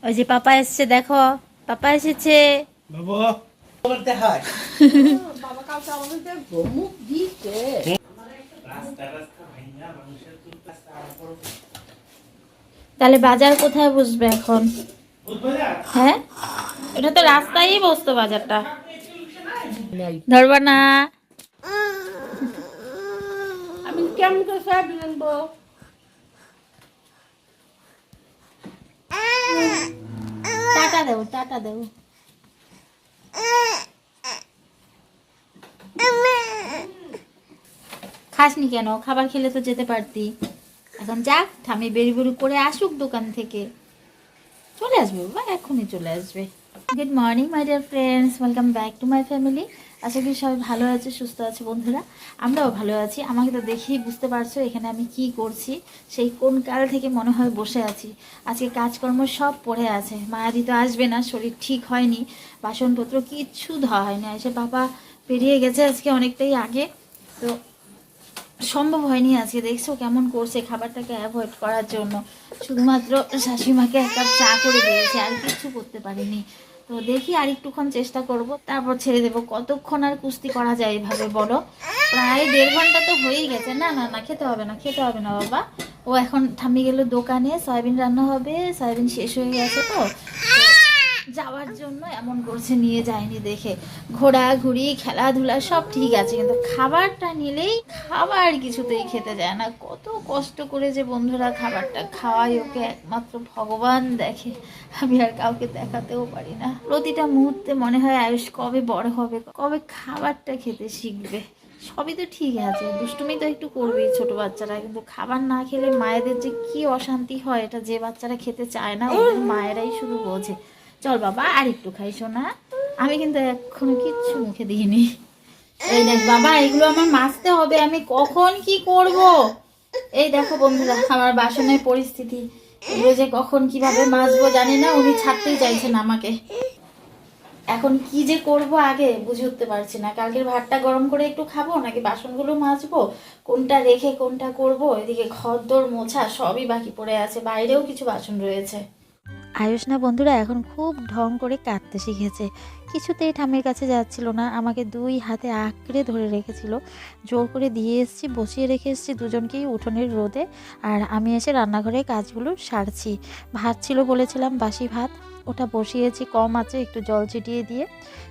ওই যে পাপা এসছে, দেখো পাপা এসেছে। তাহলে বাজার কোথায় বসবে এখন? হ্যাঁ, এটা তো রাস্তায় বসতো বাজারটা। ধরবা না। আমি কেমন করে সয়াবিন আনবো? টাটা দেবো, টাটা দেবো। খাসনি কেন? খাবার খেলে তো যেতে পারতি। এখন যাক, ঠামি বেরি বেরি করে আসুক দোকান থেকে, চলে আসবে বাবা, এখনই চলে আসবে। Good morning my dear friends, welcome back to my family. আশা করি সবাই ভালো আছে, সুস্থ আছে বন্ধুরা। আমরাও ভালো আছি। আমাকে তো দেখেই বুঝতে পারছো এখানে আমি কি করছি। সেই কোন কাল থেকে মনে হয় বসে আছি। আজকে কাজকর্ম সব পড়ে আছে। মায়াদি তো আসবে না, শরীর ঠিক হয়নি, বাসনপত্র কিচ্ছু ধোয়া হয়নি। এসে বাবা পেরিয়ে গেছে আজকে অনেকটাই আগে, তো সম্ভব হয়নি আজকে। দেখছো কেমন করছে খাবারটাকে অ্যাভয়েড করার জন্য। শুধুমাত্র শাশুড়িমাকে এক কাপ চা করে দিয়েছে, আর কিছু করতে পারিনি। তো দেখি আর একটুক্ষণ চেষ্টা করব, তারপর ছেড়ে দেবো। কতক্ষণ আর কুস্তি করা যায় এভাবে বলো? প্রায় 1.5 ঘন্টা তো হয়েই গেছে। না না না, খেতে হবে না, খেতে হবে না বাবা। ও এখন ঠাম্মি গেল দোকানে, সয়াবিন রান্না হবে, সয়াবিন শেষ হয়ে গেছে তো যাওয়ার জন্য এমন করছে, নিয়ে যায়নি দেখে। ঘোরাঘুরি খেলাধুলা সব ঠিক আছে, কিন্তু খাবারটা নিলেই খাবার কিছুতেই খেতে যায় না। কত কষ্ট করে যে বন্ধুরা খাবারটা খাওয়াই ওকে, একমাত্র ভগবান দেখে। আমি আর কাউকে দেখাতেও পারি না। প্রতিটা মুহূর্তে মনে হয় আয়ুষ কবে বড় হবে, কবে খাবারটা খেতে শিখবে। সবই তো ঠিক আছে, দুষ্টুমি তো একটু করবেই ছোট বাচ্চারা, কিন্তু খাবার না খেলে মায়েদের যে কি অশান্তি হয়, এটা যে বাচ্চারা খেতে চায় না ওদের মায়েরাই শুধু বোঝে। চল বাবা আর একটু খাই সোনা। আমি কিন্তু এখনো কিচ্ছু মুখে দিইনি। এই দেখ বাবা, এগুলো আমার মাজতে হবে, আমি কখন কি করব। এই দেখো বন্ধুরা আমার বাসনের পরিস্থিতি। এগুলো যে কখন কিভাবে মাজবো জানি না, উনি ছাড়তেই চাইছেন আমাকে। এখন কি যে করব আগে বুঝে উঠতে পারছি না। কালকের ভাতটা গরম করে একটু খাবো, নাকি বাসনগুলো মাজবো, কোনটা রেখে কোনটা করব। এদিকে ঘর দোর মোছা সবই বাকি পড়ে আছে, বাইরেও কিছু বাসন রয়েছে। আয়ুষ না বন্ধুরা এখন খুব ঢং করে কাঁদতে শিখেছে। কিছুতেই ঠাম্মির কাছে যাচ্ছিল না, আমাকে 2 হাতে আঁকড়ে ধরে রেখেছিল। জোর করে দিয়ে এসেছি, বসিয়ে রেখে এসেছি দুজনকেই উঠোনের রোদে। আর আমি এসে রান্নাঘরে কাজগুলো সারছি। ভাত ছিল বলেছিলাম, বাসি ভাত, ওটা বসিয়েছি কম আছে, একটু জল ছিটিয়ে দিয়ে।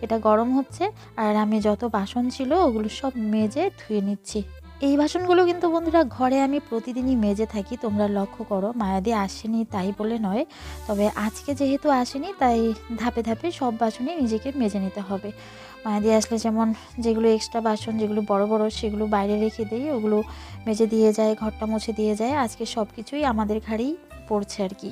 এটা গরম হচ্ছে, আর আমি যত বাসন ছিল ওগুলো সব মেজে ধুয়ে নিচ্ছি। এই বাসনগুলো কিন্তু বন্ধুরা ঘরে আমি প্রতিদিনই মেজে থাকি, তোমরা লক্ষ্য করো। মায়াদি আসেনি তাই বলে নয়, তবে আজকে যেহেতু আসেনি তাই ধাপে ধাপে সব বাসনই নিজেকে মেজে নিতে হবে। মায়াদি আসলে যেমন যেগুলো এক্সট্রা বাসন, যেগুলো বড় বড়, সেগুলো বাইরে রেখে দিই, ওগুলো মেজে দিয়ে যায়, ঘরটা মুছে দিয়ে যায়। আজকে সব কিছুই আমাদের ঘাড়েই পড়ছে আর কি।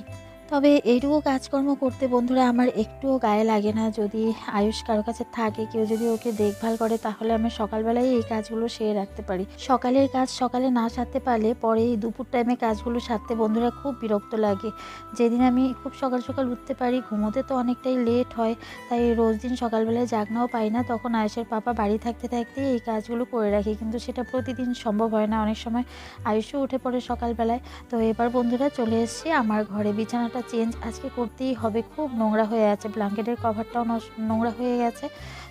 তবে এইটুকু কাজকর্ম করতে বন্ধুরা আমার একটুও গায়ে লাগে না। যদি আয়ুষ কারো কাছে থাকে, কেউ যদি ওকে দেখভাল করে, তাহলে আমি সকালবেলায় এই কাজগুলো সেরে রাখতে পারি। সকালের কাজ সকালে না সারতে পারলে পরে এই দুপুর টাইমে কাজগুলো সারতে বন্ধুরা খুব বিরক্ত লাগে। যেদিন আমি খুব সকাল সকাল উঠতে পারি, ঘুমোতে তো অনেকটাই লেট হয়, তাই রোজ দিন সকালবেলায় জাগনাও পাই না। তখন আয়ুষের পাপা বাড়ি থাকতে থাকতে এই কাজগুলো করে রাখি, কিন্তু সেটা প্রতিদিন সম্ভব হয় না। অনেক সময় আয়ুষও উঠে পড়ে সকালবেলায়। তো এবার বন্ধুরা চলে এসেছি আমার ঘরে। বিছানাটা চেঞ্জ আজকে করতেই হবে, খুব নোংরা হয়ে আছে, ব্ল্যাঙ্কেটের কভারটাও নোংরা হয়ে গেছে।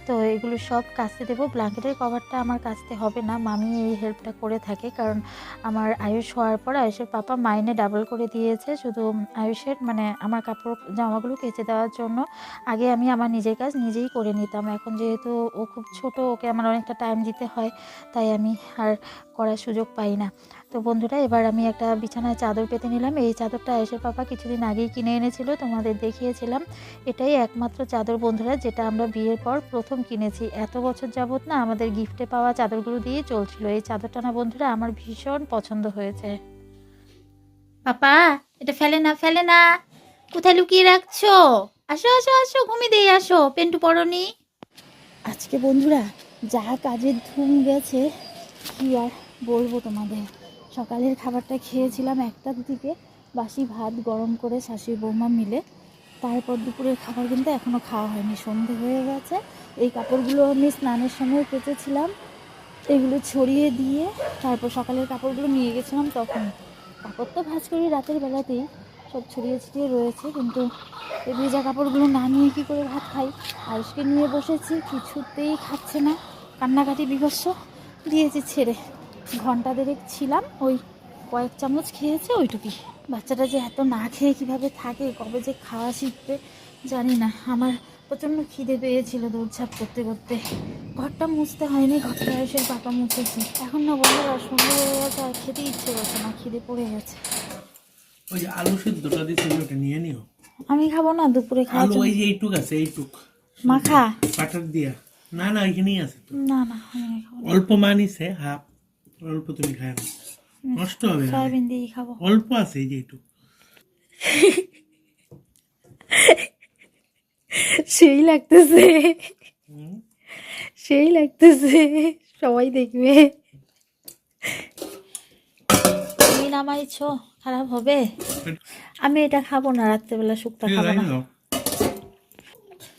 তো এগুলো সব কাচতে দেবো। ব্ল্যাঙ্কেটের কভারটা আমার কাচতে হবে না, মামি এই হেল্পটা করে থাকে, কারণ আমার আয়ুষ হওয়ার পর আয়ুষের পাপা মাইনে ডাবল করে দিয়েছে শুধু আয়ুষের মানে আমার কাপড় জামাগুলো কেচে দেওয়ার জন্য। আগে আমি আমার নিজের কাজ নিজেই করে নিতাম, এখন যেহেতু ও খুব ছোট, ওকে আমার অনেকটা টাইম দিতে হয়, তাই আমি আর করার সুযোগ পাই না। তো বন্ধুরা এবার আমি একটা বিছানায় চাদর পেতে নিলাম। এই চাদরটা আয়েশের পাপা কিছুদিন আগেই কিনে এনেছিল, তোমাদের দেখিয়েছিলাম। এটাই একমাত্র চাদর বন্ধুরা যেটা আমরা বিয়ের পর প্রথম কিনেছি। এত বছর যাবত না আমাদের গিফটে পাওয়া চাদরগুলো দিয়ে চলছিল। এই চাদরটা না বন্ধুরা আমার ভীষণ পছন্দ হয়েছে। পাপা এটা ফেলে না, ফেলে না, কোথায় লুকিয়ে রাখছো? আসো আসো আসো, ঘুমিয়ে দিয়ে আসো, পেন্টু পরনি। আজকে বন্ধুরা যা কাজের ধুম গেছে কি আর বলবো তোমাদের। সকালের খাবারটা খেয়েছিলাম 1টার দিকে, বাসি ভাত গরম করে শাশুড়ি বৌমা মিলে। তারপর দুপুরের খাবার কিন্তু এখনও খাওয়া হয়নি, সন্ধে হয়ে গেছে। এই কাপড়গুলো আমি স্নানের সময় কেচেছিলাম, এগুলো ছড়িয়ে দিয়ে তারপর সকালের কাপড়গুলো নিয়ে গেছিলাম। তখন কাপড় তো ভাঁজ করি রাতের বেলাতেই, সব ছড়িয়ে ছিটিয়ে রয়েছে, কিন্তু এই ভেজা কাপড়গুলো না নিয়ে কী করে ভাত খাই। আয়ুষকে নিয়ে বসেছি, কিছুতেই খাচ্ছে না, কান্নাকাটি বিভৎস, দিয়েছি ছেড়ে। ঘন্টা দেড়েক ছিলাম, ওই কয়েক চামচ খেয়েছে ওইটুকুই। বাচ্চাটা যে এত না খেয়ে কীভাবে থাকে, কবে যে খাওয়া শিখবে জানি না। আমার প্রচণ্ড খিদে পেয়েছিল দৌড়ঝাঁপ করতে করতে। ঘরটা মুছতে হয়নি, ঘরটা এসে পাপা মুছেছে। এখন না বন্ধুরা সন্ধ্যে হয়ে গেছে, আর খেতে ইচ্ছে করছে না, খিদে পড়ে গেছে। ওই যে আলু সিদ্ধটা দিতে ওটা নিয়ে নিও। আমি খাবো না, দুপুরে খাওয়ার আলু জন্য। ওই যে এইটুক আছে, এইটুক মাখা? বাটার দিয়া। না না, এখানেই আছে তো। না না, আমি খাবো না। অল্প মানিছে, হাফ। অল্প তুমি খায় না, নষ্ট হবে না। সয়াবিন দিয়েই খাবো। অল্প আছে এই যে এইটুক। সেই লাগতেছে, সেই লাগতেছে, সবাই দেখবে। তুমি নামাইছো, খারাপ হবে। আমি এটা খাবো না, রাত্রেবেলা শুক্তা ঠিক খাবো আছে, না। নাও।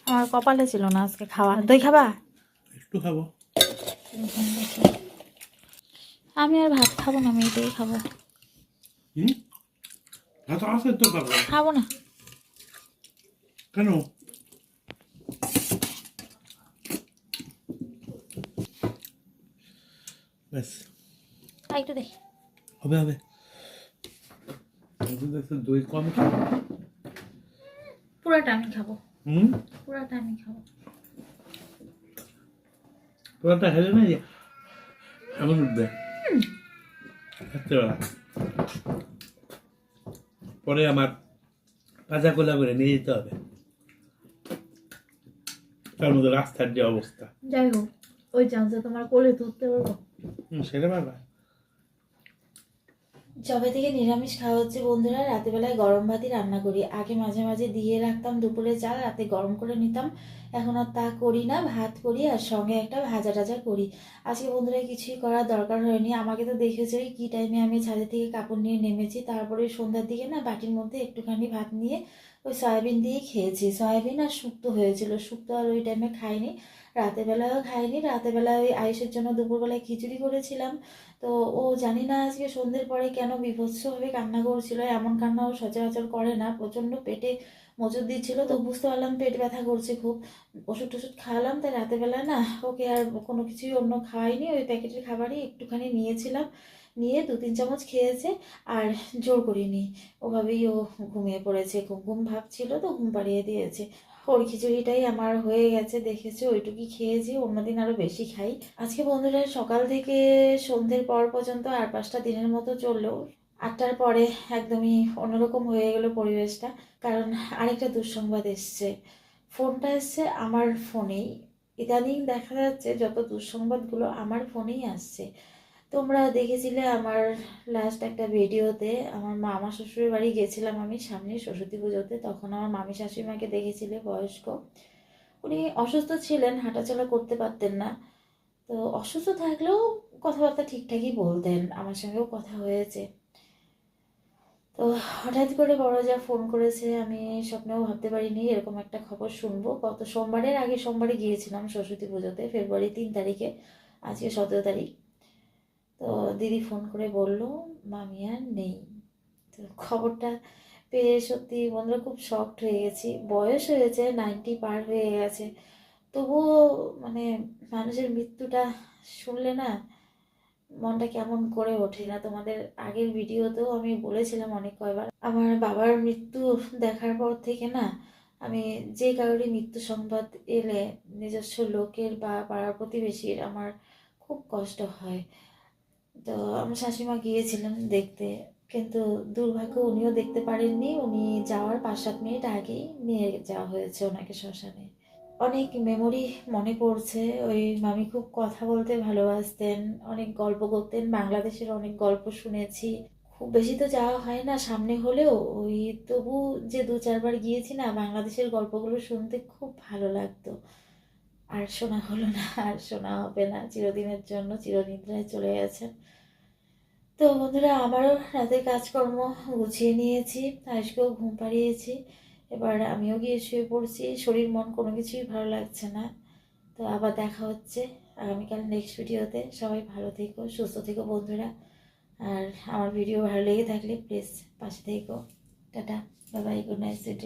আমার কপালে ছিল না আজকে খাওয়া। দই খাবা? একটু খাবো। আমি আর ভাত খাবো না, আমি এটাই খাবো। ভাত আছে তো খাবো। খাবো না। কেন? ব্যাস, একটু দেখি। হবে হবে। দই কম খাবো। পুরাটা আমি খাবো, পুরাটা আমি খাবো। তোরটা খেলে না যে এমন উঠবে রাত্রেবেলা। পরে আমার কাঁচা কোলা করে নিয়ে যেতে হবে, তার মধ্যে রাস্তার যে অবস্থা। যাই হোক, ওই চান্সে তোমার কোলে তুলতে পারবো। সেটা পারবা। যবে থেকে নিরামিষ খাওয়া হচ্ছে বন্ধুরা, রাতেবেলায় গরম ভাতই রান্না করি। আগে মাঝে মাঝে দিয়ে রাখতাম দুপুরে চাল, রাতে গরম করে নিতাম। এখন আর তা করি না, ভাত করি আর সঙ্গে একটা ভাজা টাজা করি। আজকে বন্ধুরা কিছুই করার দরকার হয়নি। আমাকে তো দেখেছে ওই কী টাইমে আমি ছাদে থেকে কাপড় নিয়ে নেমেছি, তারপরে সন্ধ্যার দিকে না বাটির মধ্যে একটুখানি ভাত নিয়ে ওই সয়াবিন দিয়েই খেয়েছি। সয়াবিন আর শুক্তো হয়েছিল, শুক্তো আর ওই টাইমে খাইনি, রাতেবেলাও খাইনি। রাতেবেলা ওই আয়ুষের জন্য দুপুরবেলায় খিচুড়ি করেছিলাম। তো ও জানি না আজকে সন্ধ্যের পরে কেন বিভৎসভাবে কান্না করছিল। এমন কান্না ও সচরাচর করে না, প্রচণ্ড পেটে মোচড় দিচ্ছিল। তো বুঝতে পারলাম পেট ব্যথা করছে খুব। ওষুধ টষুধ খাওয়ালাম, তাই রাতেবেলা না ওকে আর কোনো কিছুই অন্য খাওয়াইনি, ওই প্যাকেটের খাবারই একটুখানি নিয়েছিলাম, নিয়ে 2-3 চামচ খেয়েছে আর জোর করিনি। ওভাবেই ও ঘুমিয়ে পড়েছে, ঘুম ঘুম ভাব ছিল তো ঘুম পাড়িয়ে দিয়েছে। ওর খিচুড়িটাই আমার হয়ে গেছে, দেখেছো, ওইটুকুই খেয়েছি, অন্যদিন আরও বেশি খাই। আজকে বন্ধুরা সকাল থেকে সন্ধ্যের পর পর্যন্ত 8-5টা দিনের মতো চললেও 8টার পরে একদমই অন্যরকম হয়ে গেল পরিবেশটা। কারণ আরেকটা দুঃসংবাদ এসছে, ফোনটা এসছে আমার ফোনেই। ইদানিং দেখা যাচ্ছে যত দুঃসংবাদগুলো আমার ফোনেই আসছে। তোমরা দেখেছিলে আমার লাস্ট একটা ভিডিওতে, আমার মামা শ্বশুরের বাড়ি গেছিলাম আমি সামনে সরস্বতী পুজোতে। তখন আমার মামি শাশুড়িমাকে দেখেছিলে, বয়স্ক, উনি অসুস্থ ছিলেন, হাঁটাচলা করতে পারতেন না। তো অসুস্থ থাকলেও কথাবার্তা ঠিকঠাকই বলতেন, আমার সঙ্গেও কথা হয়েছে। তো হঠাৎ করে বড় যা ফোন করেছে, আমি স্বপ্নেও ভাবতে পারিনি এরকম একটা খবর শুনবো। গত সোমবারের আগে সোমবারে গিয়েছিলাম সরস্বতী পুজোতে, ফেব্রুয়ারি 3 তারিখে, আজকে 17 তারিখ। তো দিদি ফোন করে বলল মামি আর নেই। তো খবরটা পেয়ে সত্যি বন্ধুরা খুব শকড হয়ে গেছি। বয়স হয়েছে, 90 পার হয়ে গেছে, তবুও মানে মানুষের মৃত্যুটা শুনলে না মনটা কেমন করে ওঠে না। তোমাদের আগের ভিডিওতেও আমি বলেছিলাম অনেক কয়বার, আমার বাবার মৃত্যু দেখার পর থেকে না আমি যে কারোরই মৃত্যু সংবাদ এলে নিজস্ব লোকের বা পাড়া প্রতিবেশীর আমার খুব কষ্ট হয়। তো আমার শাশুড়িমা গিয়েছিলেন দেখতে, কিন্তু দুর্ভাগ্য উনিও দেখতে পারেননি। উনি যাওয়ার 5-7 মিনিট আগেই নিয়ে যাওয়া হয়েছে ওনাকে শ্মশানে। অনেক মেমোরি মনে পড়ছে। ওই মামি খুব কথা বলতে ভালোবাসতেন, অনেক গল্প করতেন, বাংলাদেশের অনেক গল্প শুনেছি। খুব বেশি তো যাওয়া হয় না সামনে হলেও, ওই তবু যে 2-4 বার গিয়েছি না, বাংলাদেশের গল্পগুলো শুনতে খুব ভালো লাগতো। আর শোনা হলো না, আর শোনা হবে না, চিরদিনের জন্য চিরনিদ্রায় চলে গেছেন। তো বন্ধুরা আমারও রাতের কাজকর্ম গুছিয়ে নিয়েছি, আজকেও ঘুম পাড়িয়েছি, এবার আমিও গিয়ে শুয়ে পড়ছি। শরীর মন কোনো কিছুই ভালো লাগছে না। তো আবার দেখা হচ্ছে আগামীকাল নেক্সট ভিডিওতে। সবাই ভালো থেকো, সুস্থ থেকো বন্ধুরা। আর আমার ভিডিও ভালো লেগে থাকলে প্লিজ পাশে থেকো। Tata, bye bye, good night, sweet